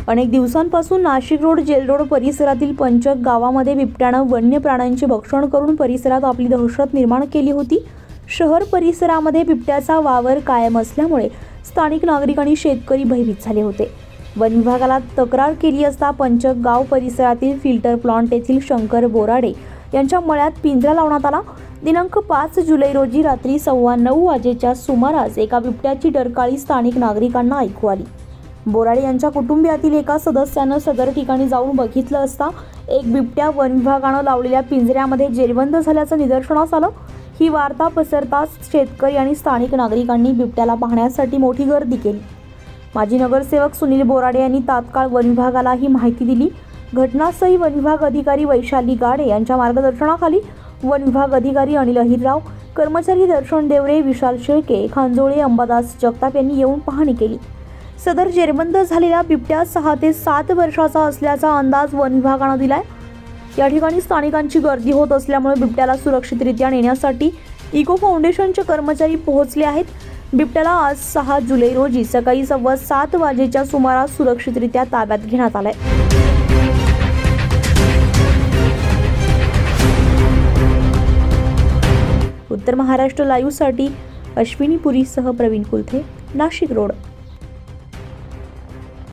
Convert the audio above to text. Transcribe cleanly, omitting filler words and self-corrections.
अनेक दिवसांपासून Nashik road gel road परिसरातील पंचक गावामध्ये बिबट्यानं वन्य प्राण्यांचे भक्षण करून परिसरात आपली दहशत निर्माण केली होती। शहर परिसरामध्ये बिबट्याचा वावर कायम असल्यामुळे स्थानिक नागरिक आणि शेतकरी भयभीत झाले होते। वन विभागाला तक्रार केली असता पंचक गाव परिसरातील फिल्टर प्लांट येथील शंकर बोराडे यांच्या मळ्यात पिंजरा लावण्यात आला। दिनांक 5 जुलै रोजी रात्री 9:15 वाजेच्या सुमारास एका बिबट्याची डरकाळी स्थानिक नागरिकांना ऐकू आली। बोराडे यांच्या कुटुंबियातील एका सदस्यानं सदर ठिकाणी जाऊन बघितलं असता एक बिबट्या वन विभागानं लावलेल्या पिंजऱ्यामध्ये जेरबंद झाल्याचं निदर्शनास आलं। ही वार्ता पसरताच शेतकरी आणि स्थानिक नागरिकांनी बिबट्याला पाहण्यासाठी मोठी गर्दी केली। माजी नगरसेवक सुनील बोराडे यांनी तात्काळ वन विभागाला ही माहिती दिली। घटनास्थळी वन विभाग अधिकारी वैशाली गाडे यांच्या मार्गदर्शनाखाली वन विभाग अधिकारी अनिल अहिरराव, कर्मचारी दर्शन देवरे, विशाल शेळके, खांजोळे, अंबादास जगताप यांनी येऊन पाहणी केली। सदर जेरबंद झालेला बिबट्या 6 ते 7 वर्षाचा असल्याचा अंदाज वन विभागानं दिलाय। या ठिकाणी स्थानिकांची गर्दी होत असल्यामुळे बिबट्याला सुरक्षितरित्या नेण्यासाठी इको फाउंडेशनचे कर्मचारी पोहोचले आहेत। बिबट्याला आज 6 जुलै रोजी सकाळी 7:15 वाजेच्या सुमारास सुरक्षितरित्या ताब्यात घेण्यात आलंय। उत्तर महाराष्ट्र लाईव्हसाठी अश्विनी पुरीसह प्रवीण कुलथे, नाशिक रोड।